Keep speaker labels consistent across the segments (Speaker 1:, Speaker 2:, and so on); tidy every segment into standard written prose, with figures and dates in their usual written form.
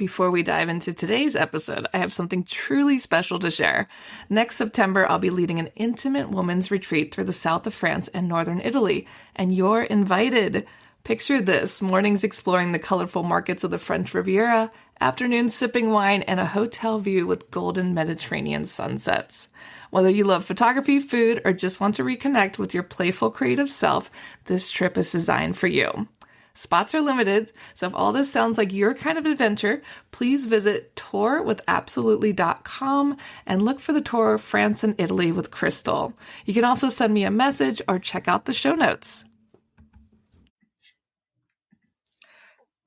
Speaker 1: Before we dive into today's episode, I have something truly special to share. Next September, I'll be leading an intimate women's retreat through the south of France and northern Italy, and you're invited. Picture this: mornings exploring the colorful markets of the French Riviera, afternoons sipping wine, and a hotel view with golden Mediterranean sunsets. Whether you love photography, food, or just want to reconnect with your playful creative self, this trip is designed for you. Spots are limited, so if all this sounds like your kind of adventure, please visit tourwithabsolutely.com and look for the tour France and Italy with Crystal. You can also send me a message or check out the show notes.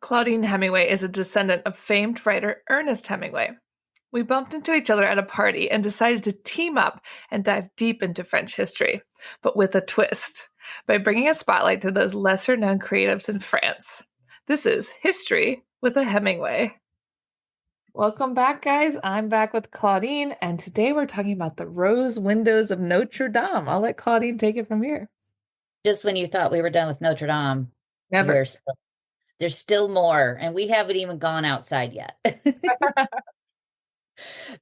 Speaker 1: Claudine Hemingway is a descendant of famed writer Ernest Hemingway. We bumped into each other at a party and decided to team up and dive deep into French history, but with a twist, by bringing a spotlight to those lesser-known creatives in France. This is History with a Hemingway. Welcome back, guys. I'm back with Claudine, and today we're talking about the rose windows of Notre Dame. I'll let Claudine take it from here.
Speaker 2: Just when you thought we were done with Notre Dame,
Speaker 1: Never.
Speaker 2: there's still more, and we haven't even gone outside yet.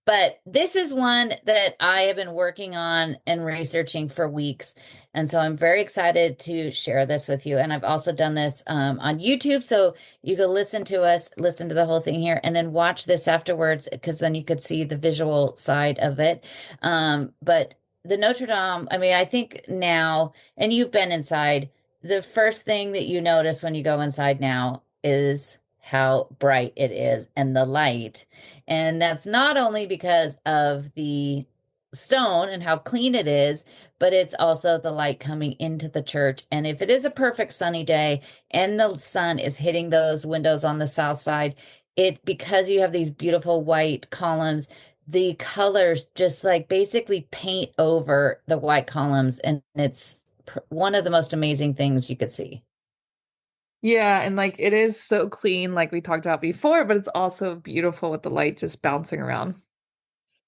Speaker 2: But this is one that I have been working on and researching for weeks. And so I'm very excited to share this with you. And I've also done this on YouTube. So you can listen to us, listen to the whole thing here, and then watch this afterwards, because then you could see the visual side of it. But the Notre Dame, I mean, I think now, and you've been inside, the first thing that you notice when you go inside now is how bright it is and the light. And that's not only because of the stone and how clean it is, but it's also the light coming into the church. And if it is a perfect sunny day and the sun is hitting those windows on the south side, because you have these beautiful white columns, the colors just like basically paint over the white columns. And it's one of the most amazing things you could see.
Speaker 1: Yeah, and like it is so clean, like we talked about before, but it's also beautiful with the light just bouncing around.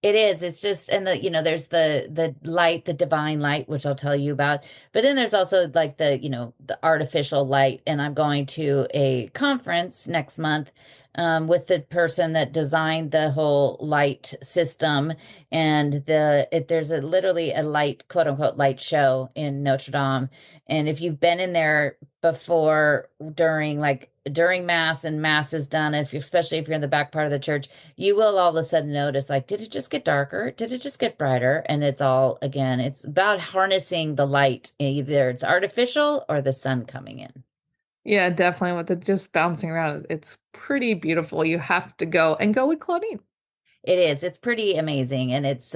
Speaker 2: It is. It's just, and there's the light, the divine light, which I'll tell you about. But then there's also like the artificial light. And I'm going to a conference next month with the person that designed the whole light system. And there's literally a light, quote unquote, light show in Notre Dame. And if you've been in there before during mass and mass is done, especially if you're in the back part of the church, you will all of a sudden notice, like, did it just get darker? Did it just get brighter? And it's all, again, it's about harnessing the light. Either it's artificial or the sun coming in.
Speaker 1: Yeah, definitely with it just bouncing around. It's pretty beautiful. You have to go and go with Claudine.
Speaker 2: It is. It's pretty amazing. And it's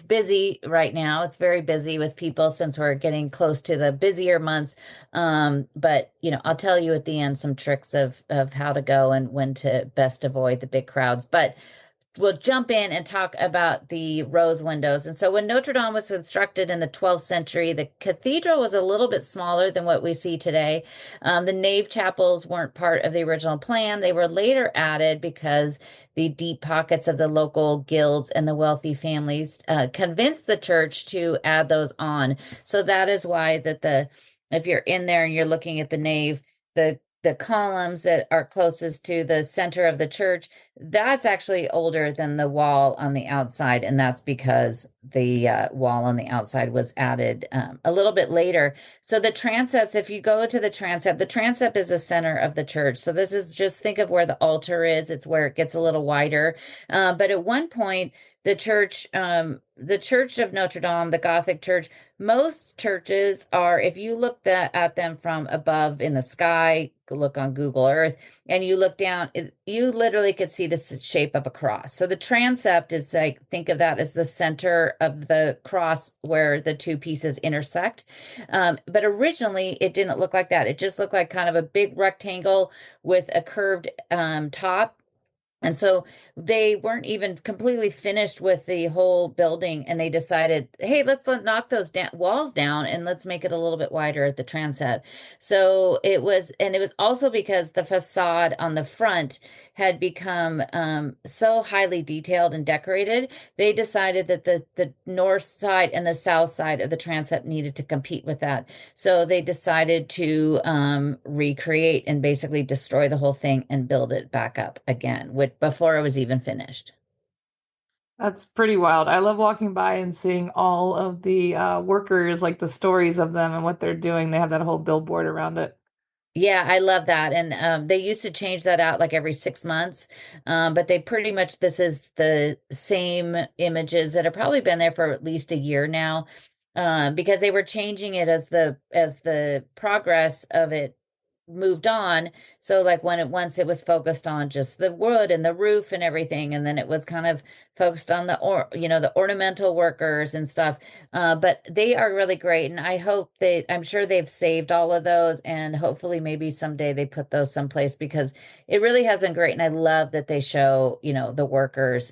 Speaker 2: busy right now. It's very busy with people since we're getting close to the busier months. But I'll tell you at the end some tricks of how to go and when to best avoid the big crowds. But we'll jump in and talk about the rose windows. And so when Notre Dame was constructed in the 12th century, the cathedral was a little bit smaller than what we see today. The nave chapels weren't part of the original plan. They were later added because the deep pockets of the local guilds and the wealthy families convinced the church to add those on. So that is why if you're in there and you're looking at the nave, the columns that are closest to the center of the church, that's actually older than the wall on the outside. And that's because the wall on the outside was added a little bit later. So the transepts, if you go to the transept is the center of the church. So this is just, think of where the altar is. It's where it gets a little wider. But at one point, the church of Notre Dame, the Gothic church, most churches are, if you look at them from above in the sky, look on Google Earth, and you look down, you literally could see the shape of a cross. So the transept is like, think of that as the center of the cross where the two pieces intersect. But originally, it didn't look like that. It just looked like kind of a big rectangle with a curved top. And so they weren't even completely finished with the whole building, and they decided, hey, knock those walls down and let's make it a little bit wider at the transept. So it was also because the facade on the front had become so highly detailed and decorated. They decided that the north side and the south side of the transept needed to compete with that. So they decided to recreate and basically destroy the whole thing and build it back up again, before it was even finished.
Speaker 1: That's pretty wild. I love walking by and seeing all of the workers, like the stories of them and what they're doing. They have that whole billboard around it.
Speaker 2: Yeah, I love that. And they used to change that out like every 6 months. But they pretty much, this is the same images that have probably been there for at least a year now. Because they were changing it as the progress of it moved on. So like once it was focused on just the wood and the roof and everything, and then it was kind of focused on the ornamental workers and stuff. But they are really great, and I'm sure they've saved all of those, and hopefully maybe someday they put those someplace because it really has been great. And I love that they show, the workers.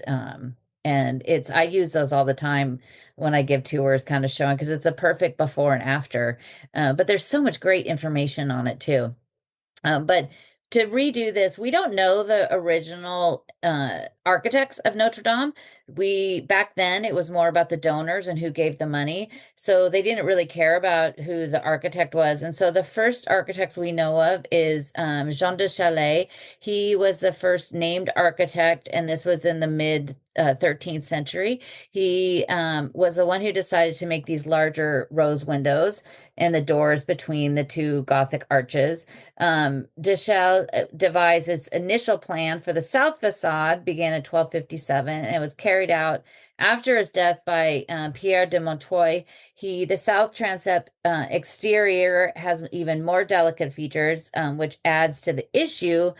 Speaker 2: And I use those all the time when I give tours, kind of showing, because it's a perfect before and after. But there's so much great information on it too. But to redo this, we don't know the original architects of Notre Dame. Back then it was more about the donors and who gave the money. So they didn't really care about who the architect was. And so the first architects we know of is Jean de Chalais. He was the first named architect, and this was in the mid 13th century. He was the one who decided to make these larger rose windows and the doors between the two Gothic arches. Deschelles devised his initial plan for the south facade, began in 1257, and it was carried out after his death by Pierre de Montreuil. The south transept exterior has even more delicate features, which adds to the issue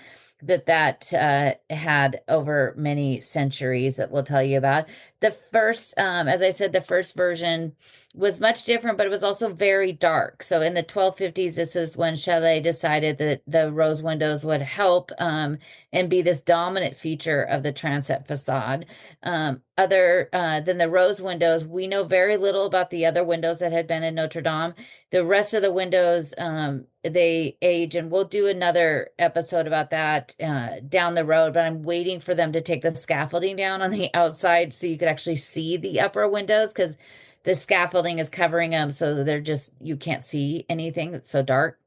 Speaker 2: that had over many centuries that we'll tell you about. The first, as I said, the first version was much different, but it was also very dark. So in the 1250s, this is when Chalet decided that the rose windows would help and be this dominant feature of the transept facade. Other than the rose windows, we know very little about the other windows that had been in Notre Dame. The rest of the windows, they age, and we'll do another episode about that down the road. But I'm waiting for them to take the scaffolding down on the outside so you could actually see the upper windows, because the scaffolding is covering them, so you can't see anything. It's so dark.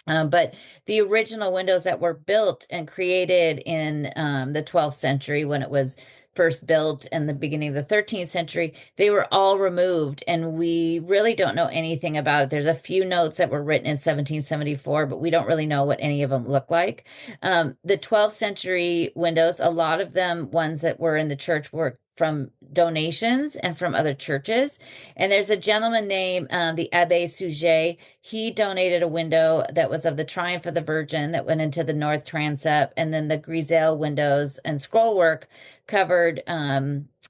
Speaker 2: But the original windows that were built and created in the 12th century, when it was first built, and the beginning of the 13th century, they were all removed, and we really don't know anything about it. There's a few notes that were written in 1774, but we don't really know what any of them look like. The 12th century windows, a lot of them, ones that were in the church, were from donations and from other churches. And there's a gentleman named the Abbe Sujet. He donated a window that was of the Triumph of the Virgin that went into the north transept, and then the Griselle windows and scrollwork covered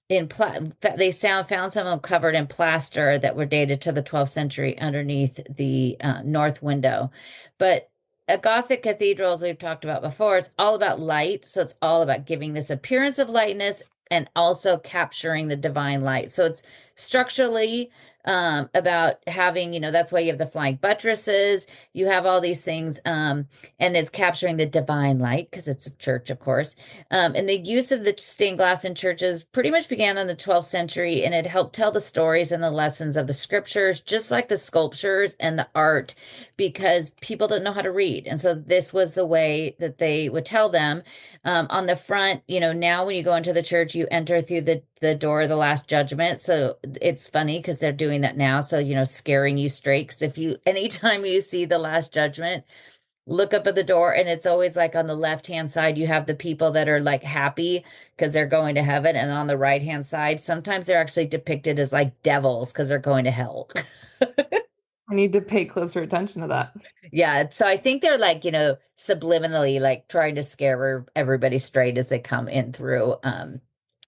Speaker 2: they found some of them covered in plaster that were dated to the 12th century underneath the north window. But a Gothic cathedral, as we've talked about before, it's all about light. So it's all about giving this appearance of lightness and also capturing the divine light. So it's structurally about having, that's why you have the flying buttresses, you have all these things, and it's capturing the divine light because it's a church, of course. And the use of the stained glass in churches pretty much began in the 12th century, and it helped tell the stories and the lessons of the scriptures, just like the sculptures and the art, because people don't know how to read. And so this was the way that they would tell them. On the front, now when you go into the church, you enter through the door of the Last Judgment. So it's funny because they're doing that now. So, scaring you straight. 'Cause anytime you see the Last Judgment, look up at the door, and it's always like on the left-hand side, you have the people that are like happy because they're going to heaven. And on the right-hand side, sometimes they're actually depicted as like devils because they're going to hell.
Speaker 1: I need to pay closer attention to that.
Speaker 2: Yeah, so I think they're like, subliminally like trying to scare everybody straight as they come in through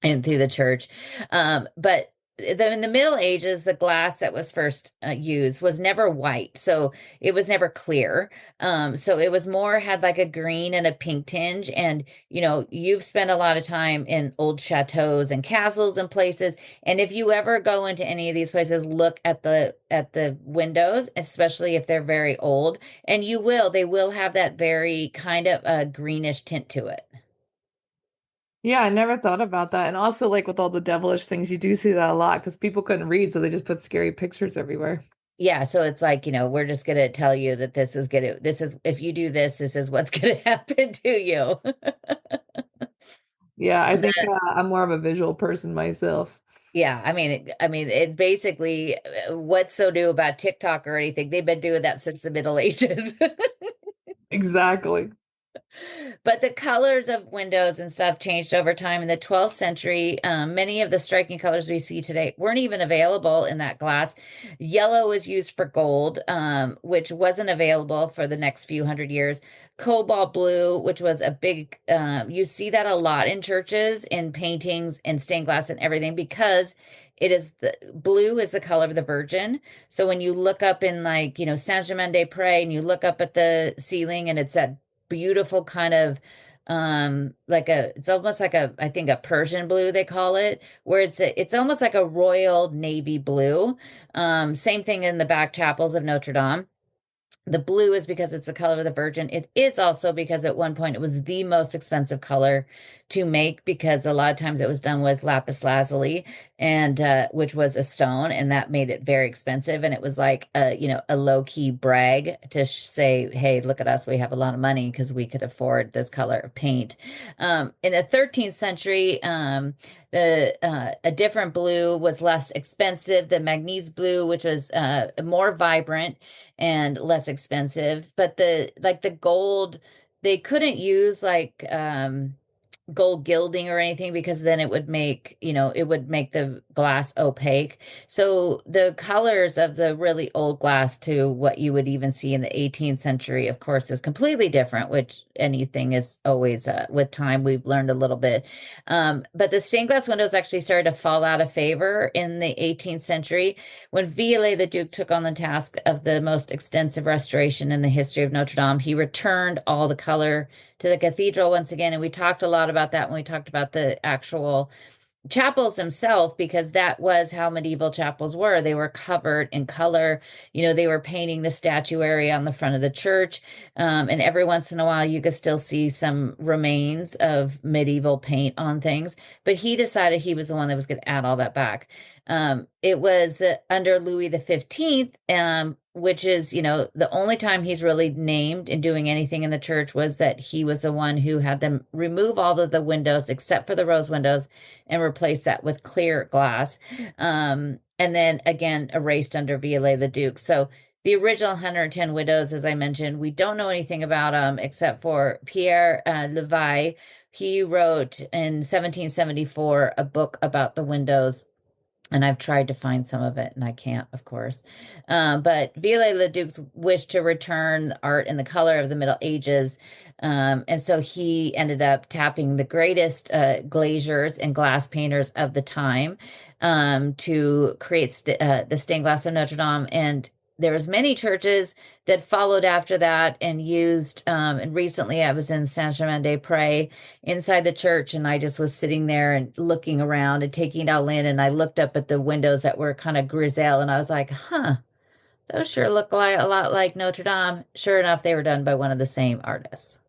Speaker 2: the church. But in the Middle Ages, the glass that was first used was never white, so it was never clear. So it was more had like a green and a pink tinge. And you've spent a lot of time in old chateaus and castles and places. And if you ever go into any of these places, look at the windows, especially if they're very old, and they will have that very kind of a greenish tint to it.
Speaker 1: Yeah, I never thought about that. And also, like with all the devilish things, you do see that a lot because people couldn't read, so they just put scary pictures everywhere.
Speaker 2: Yeah, so it's like, we're just gonna tell you that this is if you do this, this is what's gonna happen to you.
Speaker 1: Yeah, I think
Speaker 2: The-
Speaker 1: I'm more of a visual person myself.
Speaker 2: yeah, it basically what's so new about TikTok or anything? They've been doing that since the Middle Ages.
Speaker 1: Exactly.
Speaker 2: But the colors of windows and stuff changed over time. In the 12th century, many of the striking colors we see today weren't even available in that glass. Yellow was used for gold, which wasn't available for the next few hundred years. Cobalt blue, which was a big, you see that a lot in churches, in paintings, and stained glass and everything, because it is the blue is the color of the Virgin. So when you look up in like, Saint-Germain-des-Prés, and you look up at the ceiling and it's that beautiful kind of it's almost like a, I think, a Persian blue they call it, where it's almost like a royal navy blue. Same thing in the back chapels of Notre Dame. The blue is because it's the color of the Virgin. It is also because at one point it was the most expensive color to make, because a lot of times it was done with lapis lazuli, and which was a stone, and that made it very expensive. And it was like a low key brag to say, "Hey, look at us, we have a lot of money because we could afford this color of paint." In the 13th century, the a different blue was less expensive, the Magnese blue, which was more vibrant and less expensive. But the gold, they couldn't use like gold gilding or anything, because then it would make the glass opaque. So the colors of the really old glass to what you would even see in the 18th century, of course, is completely different, which anything is always, with time, we've learned a little bit. But the stained glass windows actually started to fall out of favor in the 18th century when Viollet-le-Duc took on the task of the most extensive restoration in the history of Notre Dame. He returned all the color to the cathedral once again. And we talked a lot about that when we talked about the actual chapels themselves, because that was how medieval chapels were. They were covered in color. They were painting the statuary on the front of the church. And every once in a while, you could still see some remains of medieval paint on things. But he decided he was the one that was going to add all that back. It was under Louis the 15th, which is, the only time he's really named in doing anything in the church, was that he was the one who had them remove all of the windows except for the rose windows and replace that with clear glass. And then again, erased under Viollet-le-Duc. So the original 110 windows, as I mentioned, we don't know anything about them except for Pierre Levi. He wrote in 1774 a book about the windows, and I've tried to find some of it and I can't, of course. But Viollet-le-Duc's wish to return art in the color of the Middle Ages. And so he ended up tapping the greatest glaziers and glass painters of the time, to create the stained glass of Notre Dame. And there was many churches that followed after that and used, and recently I was in Saint-Germain-des-Prés inside the church, and I just was sitting there and looking around and taking it all in, and I looked up at the windows that were kind of grisaille, and I was like, huh, those sure look like a lot like Notre Dame. Sure enough, they were done by one of the same artists.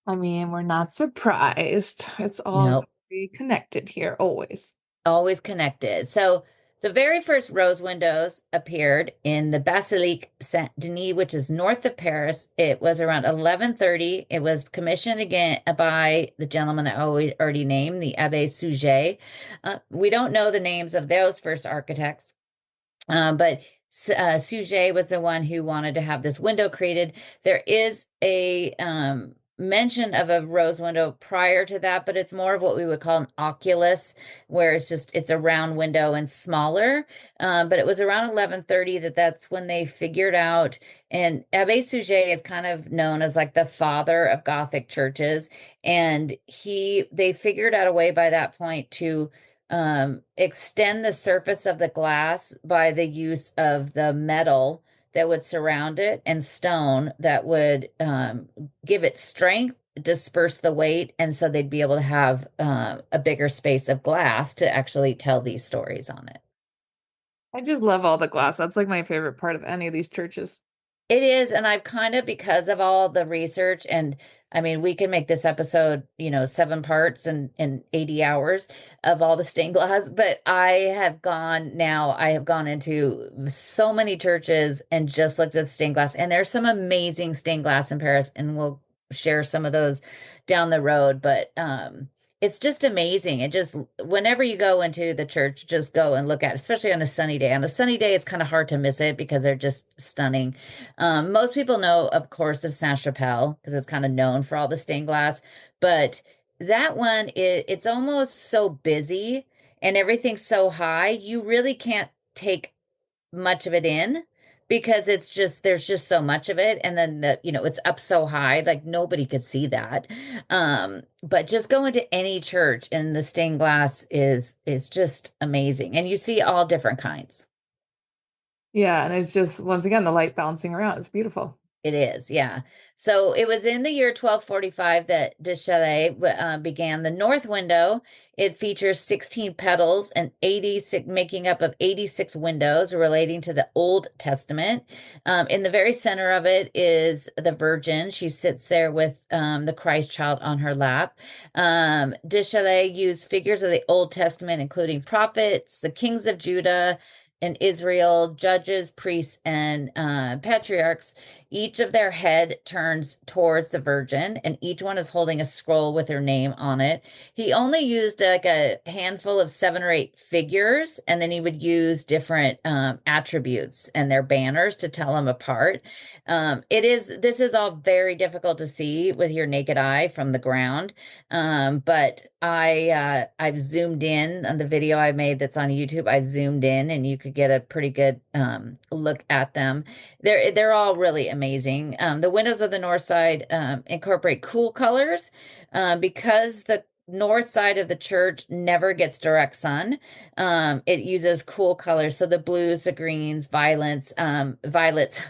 Speaker 1: I mean, we're not surprised. It's all
Speaker 2: Nope.
Speaker 1: very connected here, always.
Speaker 2: Always connected. So the very first rose windows appeared in the Basilique Saint Denis, which is north of Paris. It was around 1130. It was commissioned again by the gentleman I already named, the Abbe Suger. We don't know the names of those first architects, but Suger was the one who wanted to have this window created. There is a mention of a rose window prior to that, but it's more of what we would call an oculus, where it's a round window and smaller. But it was around 1130 that's when they figured out, and Abbe Suger is kind of known as like the father of Gothic churches, and they figured out a way by that point to extend the surface of the glass by the use of the metal that would surround it and stone that would give it strength, disperse the weight, and so they'd be able to have a bigger space of glass to actually tell these stories on it.
Speaker 1: I just love all the glass. That's like my favorite part of any of these churches.
Speaker 2: It is, and I've kind of, because of all the research, and I mean, we can make this episode, 7 parts and 80 hours of all the stained glass, but I have gone into so many churches and just looked at stained glass, and there's some amazing stained glass in Paris, and we'll share some of those down the road, but it's just amazing. It just, whenever you go into the church, just go and look at it, especially on a sunny day. On a sunny day, it's kind of hard to miss it because they're just stunning. Most people know, of course, of Saint-Chapelle because it's kind of known for all the stained glass, but that one, it's almost so busy and everything's so high, you really can't take much of it in because it's just there's just so much of it, and then it's up so high like nobody could see that. But just go into any church and the stained glass is just amazing, and you see all different kinds.
Speaker 1: Yeah, and it's just once again the light bouncing around. It's beautiful.
Speaker 2: It is, yeah. So it was in the year 1245 that de Chaillet began the north window. It features 16 petals and 86, making up of 86 windows relating to the Old Testament. In the very center of it is the Virgin. She sits there with the Christ child on her lap. De Chaillet used figures of the Old Testament, including prophets, the kings of Judah, and Israel, judges, priests, and patriarchs. Each of their head turns towards the Virgin, and each one is holding a scroll with her name on it. He only used like a handful of 7 or 8 figures, and then he would use different attributes and their banners to tell them apart. This is all very difficult to see with your naked eye from the ground, but I've zoomed in on the video I made that's on YouTube. I zoomed in, and you could get a pretty good look at them. They're all really amazing. The windows of the north side incorporate cool colors because the north side of the church never gets direct sun. It uses cool colors, so the blues, the greens, violets, not violence,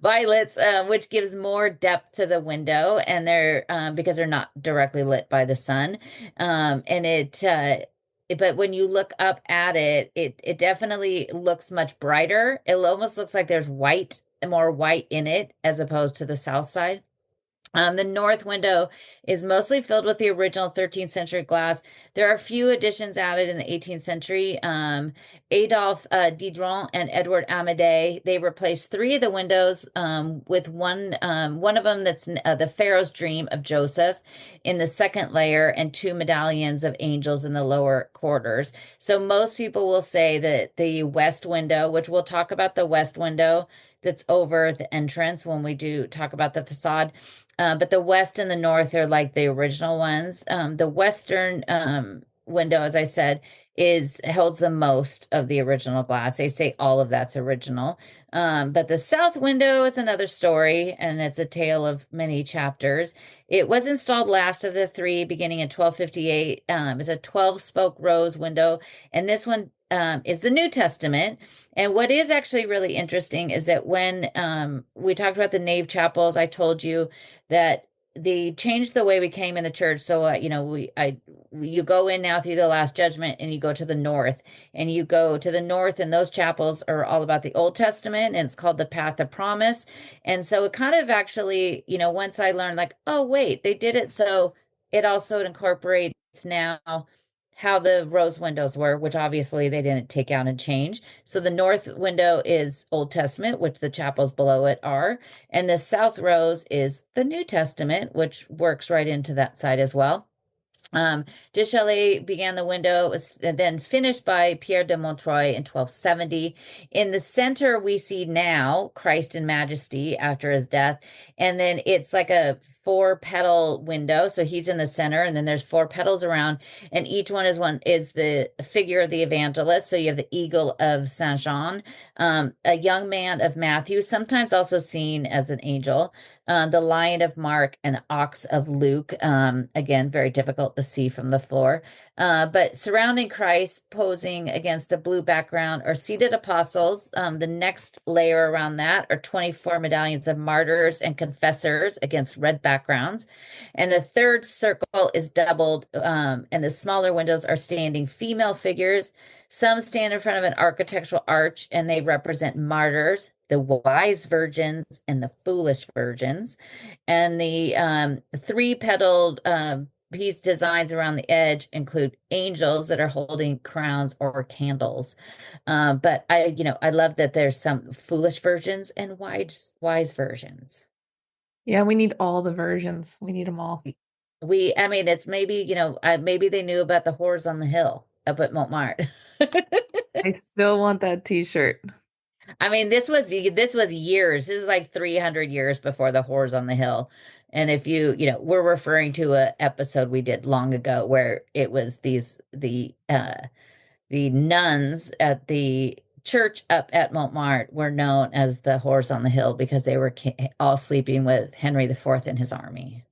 Speaker 2: violets, which gives more depth to the window, and they're because they're not directly lit by the sun, and but when you look up at it, it definitely looks much brighter. It almost looks like there's more white in it as opposed to the south side. The north window is mostly filled with the original 13th century glass. There are a few additions added in the 18th century. Adolphe Diderot and Edward Amédée, they replaced 3 of the windows with one of them that's the Pharaoh's Dream of Joseph in the second layer, and 2 medallions of angels in the lower quarters. So most people will say that the west window, which we'll talk about the west window that's over the entrance when we do talk about the facade, but the west and the north are like the original ones. The western window, as I said, holds the most of the original glass. They say all of that's original. But the south window is another story, and it's a tale of many chapters. It was installed last of the 3, beginning in 1258. It's a 12-spoke rose window, and this one is the New Testament. And what is actually really interesting is that when we talked about the nave chapels, I told you that they changed the way we came in the church. So, you go in now through the Last Judgment, and you go to the north, and those chapels are all about the Old Testament, and it's called the Path of Promise. And so it kind of actually, once I learned, like, oh, wait, they did it. So it also incorporates now how the rose windows were, which obviously they didn't take out and change. So the north window is Old Testament, which the chapels below it are, and the south rose is the New Testament, which works right into that side as well. De Chaillet began the window. It was then finished by Pierre de Montreuil in 1270. In the center, we see now Christ in Majesty after his death. And then it's like a 4-petal window. So he's in the center, and then there's 4 petals around, and each one is the figure of the evangelist. So you have the eagle of Saint John, a young man of Matthew, sometimes also seen as an angel, the Lion of Mark and Ox of Luke. Again, very difficult to see from the floor. But surrounding Christ, posing against a blue background, are seated apostles. The next layer around that are 24 medallions of martyrs and confessors against red backgrounds. And the third circle is doubled, and the smaller windows are standing female figures. Some stand in front of an architectural arch and they represent martyrs, the wise virgins, and the foolish virgins. And the three-petaled piece designs around the edge include angels that are holding crowns or candles. But I love that there's some foolish virgins and wise virgins.
Speaker 1: Yeah, we need all the versions. We need them all.
Speaker 2: I mean, it's maybe, maybe they knew about the whores on the hill up at Montmartre.
Speaker 1: I still want that t-shirt.
Speaker 2: I mean, this was years. This is like 300 years before the whores on the hill. And if we're referring to a episode we did long ago where it was the nuns at the church up at Montmartre were known as the whores on the hill because they were all sleeping with Henry IV and his army.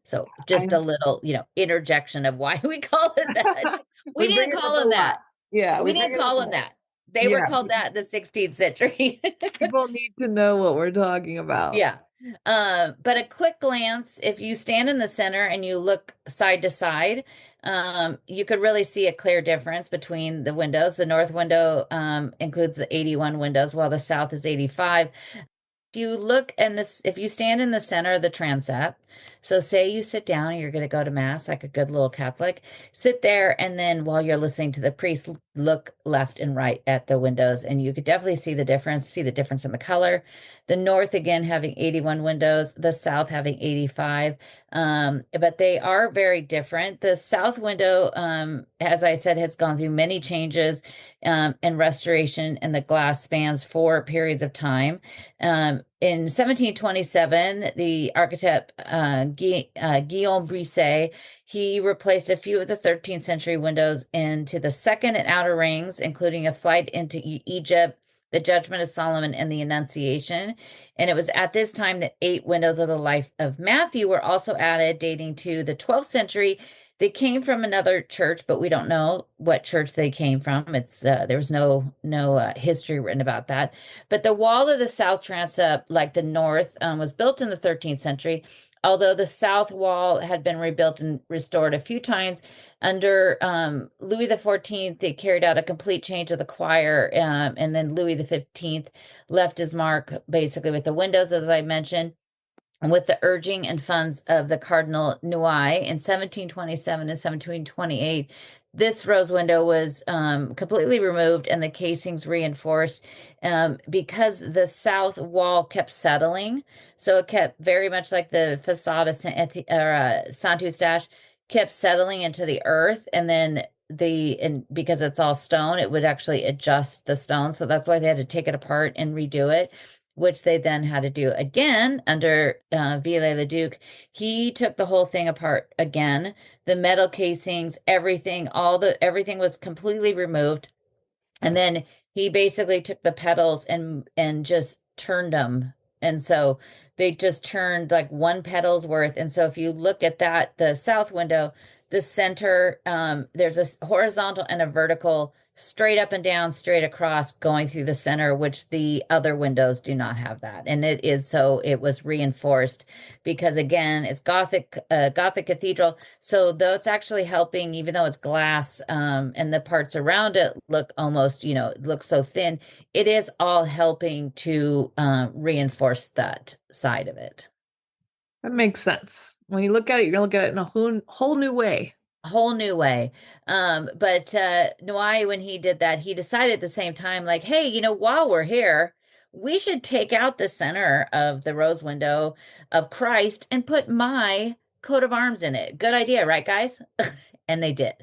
Speaker 2: So just a
Speaker 1: I
Speaker 2: little, interjection of why we call it that. We
Speaker 1: we bring
Speaker 2: didn't
Speaker 1: it up
Speaker 2: call
Speaker 1: a
Speaker 2: them
Speaker 1: lot.
Speaker 2: that.
Speaker 1: Yeah, we
Speaker 2: We
Speaker 1: bring
Speaker 2: didn't
Speaker 1: it up
Speaker 2: call
Speaker 1: a
Speaker 2: them
Speaker 1: lot.
Speaker 2: that. They were
Speaker 1: Yeah,
Speaker 2: called that in the 16th century.
Speaker 1: people need to know what we're talking about.
Speaker 2: Yeah. But a quick glance, if you stand in the center and you look side to side, you could really see a clear difference between the windows. The north window includes the 81 windows, while the south is 85. If you stand in the center of the transept, so say you sit down, you're going to go to mass like a good little Catholic, sit there, and then while you're listening to the priest, look left and right at the windows, and you could definitely see the difference in the color. The north, again, having 81 windows, the south having 85. But they are very different. The south window, as I said, has gone through many changes and restoration, and the glass spans 4 periods of time. In 1727, the architect Guillaume Brisset, he replaced a few of the 13th century windows into the second and outer rings, including a flight into Egypt, the Judgment of Solomon, and the Annunciation. And it was at this time that 8 windows of the life of Matthew were also added, dating to the 12th century. They came from another church, but we don't know what church they came from. It's there was no history written about that. But the wall of the south transept, like the north, was built in the 13th century. Although the south wall had been rebuilt and restored a few times under Louis XIV, they carried out a complete change of the choir, and then Louis XV left his mark basically with the windows, as I mentioned, with the urging and funds of the Cardinal Noailles in 1727 and 1728. This rose window was completely removed and the casings reinforced because the south wall kept settling. So it kept very much like the facade of Saint Eustache kept settling into the earth, and then and because it's all stone, it would actually adjust the stone. So that's why they had to take it apart and redo it, which they then had to do again under Viollet-le-Duc. He took the whole thing apart again. The metal casings, everything was completely removed. And then he basically took the petals and just turned them. And so they just turned like one petal's worth. And so if you look at that, the south window, the center, there's a horizontal and a vertical, straight up and down, straight across, going through the center, which the other windows do not have that. And it was reinforced because again, it's Gothic cathedral. So though it's actually helping, even though it's glass, and the parts around it look almost, look so thin, it is all helping to reinforce that side of it.
Speaker 1: That makes sense. When you look at it, you're gonna look at it in a whole new way.
Speaker 2: A whole new way. But Noai, when he did that, he decided at the same time, like, hey, while we're here, we should take out the center of the rose window of Christ and put my coat of arms in it. Good idea, right, guys? And they did,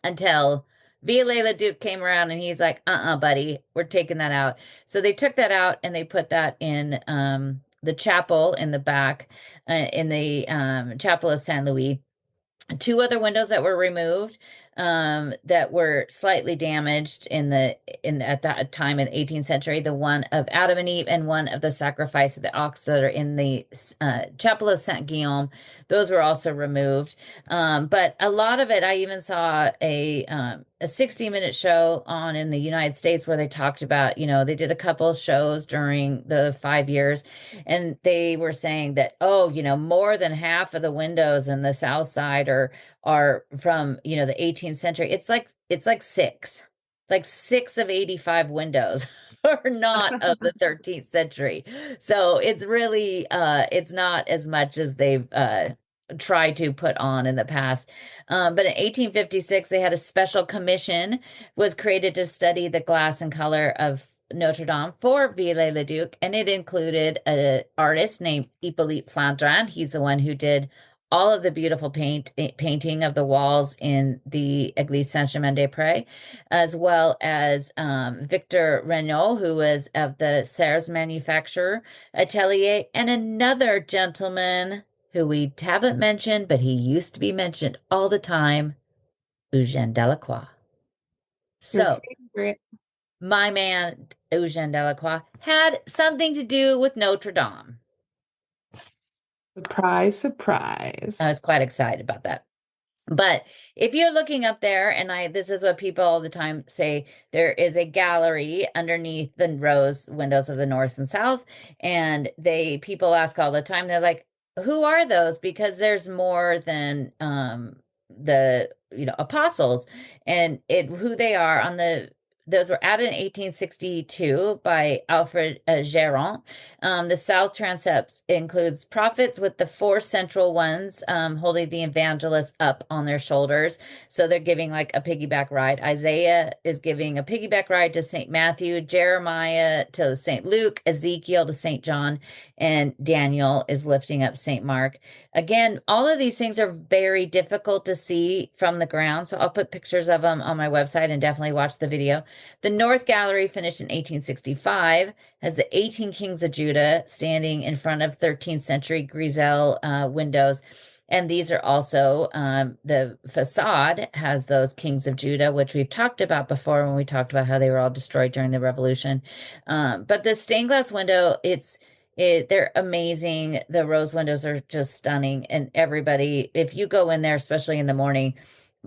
Speaker 2: until Viollet-le-Duc came around and he's like, buddy, we're taking that out. So they took that out and they put that in the chapel in the back, in the chapel of Saint Louis. two other windows that were removed, that were slightly damaged in at that time in the 18th century, the one of Adam and Eve and one of the sacrifice of the ox that are in the chapel of Saint Guillaume. Those were also removed. But a lot of it, I even saw a 60-minute show on in the United States where they talked about, they did a couple shows during the 5 years, and they were saying that, oh, more than half of the windows in the south side are from, the 18th century. It's like six of 85 windows are not of the 13th century. So it's really it's not as much as they've tried to put on in the past. But in 1856, they had a special commission was created to study the glass and color of Notre Dame for Viollet-le-Duc, and it included an artist named Hippolyte Flandrin. He's the one who did all of the beautiful painting of the walls in the Église Saint-Germain-des-Prés, as well as Victor Regnault, who was of the Serres Manufacture Atelier, and another gentleman who we haven't mentioned, but he used to be mentioned all the time, Eugène Delacroix.
Speaker 1: Your
Speaker 2: So,
Speaker 1: favorite.
Speaker 2: my man, Eugène Delacroix, had something to do with Notre Dame.
Speaker 1: Surprise, surprise.
Speaker 2: I was quite excited about that. But if you're looking up there, and this is what people all the time say, there is a gallery underneath the rose windows of the north and south. And people ask all the time, they're like, who are those? Because there's more than the apostles, and who they are those were added in 1862 by Alfred Géron. The South Transept includes prophets with the four central ones holding the evangelists up on their shoulders. So they're giving like a piggyback ride. Isaiah is giving a piggyback ride to St. Matthew, Jeremiah to St. Luke, Ezekiel to St. John, and Daniel is lifting up St. Mark. Again, all of these things are very difficult to see from the ground. So I'll put pictures of them on my website, and definitely watch the video. The North Gallery, finished in 1865, has the 18 Kings of Judah standing in front of 13th century Grisel windows. And these are also, the facade has those Kings of Judah, which we've talked about before when we talked about how they were all destroyed during the Revolution. But the stained glass window, they're amazing. The rose windows are just stunning. And everybody, if you go in there, especially in the morning,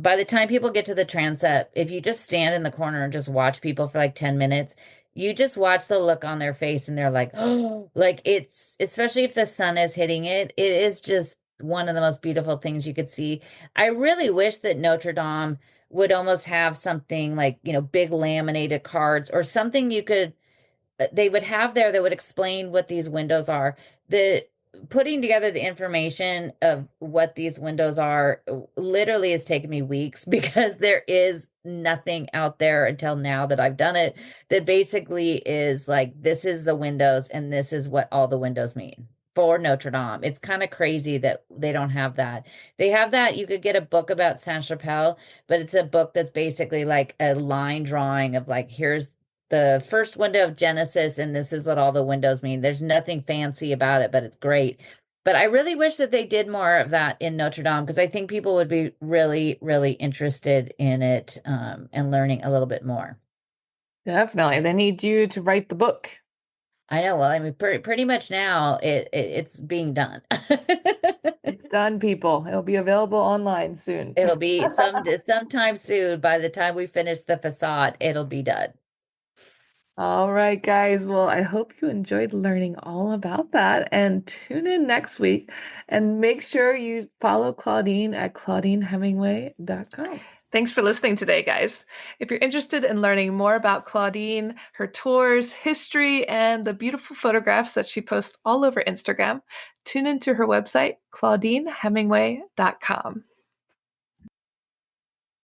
Speaker 2: by the time people get to the transept, if you just stand in the corner and just watch people for like 10 minutes, you just watch the look on their face and they're like, oh, like it's, especially if the sun is hitting it, it is just one of the most beautiful things you could see. I really wish that Notre Dame would almost have something like, big laminated cards or something they would have there that would explain what these windows are. The putting together the information of what these windows are literally has taken me weeks, because there is nothing out there until now that I've done it that basically is like, this is the windows and this is what all the windows mean for Notre Dame. It's kind of crazy that they don't have that. They have that. You could get a book about Sainte-Chapelle, but it's a book that's basically like a line drawing of like, here's the first window of Genesis, and this is what all the windows mean. There's nothing fancy about it, but it's great. But I really wish that they did more of that in Notre Dame, because I think people would be really, really interested in it, and learning a little bit more.
Speaker 1: Definitely. They need you to write the book.
Speaker 2: I know. Well, I mean, pretty much now it's being done.
Speaker 1: It's done, people. It'll be available online soon.
Speaker 2: It'll be sometime soon. By the time we finish the facade, it'll be done.
Speaker 1: All right, guys. Well, I hope you enjoyed learning all about that, and tune in next week, and make sure you follow Claudine at claudinehemingway.com. Thanks for listening today, guys. If you're interested in learning more about Claudine, her tours, history, and the beautiful photographs that she posts all over Instagram, tune into her website, claudinehemingway.com.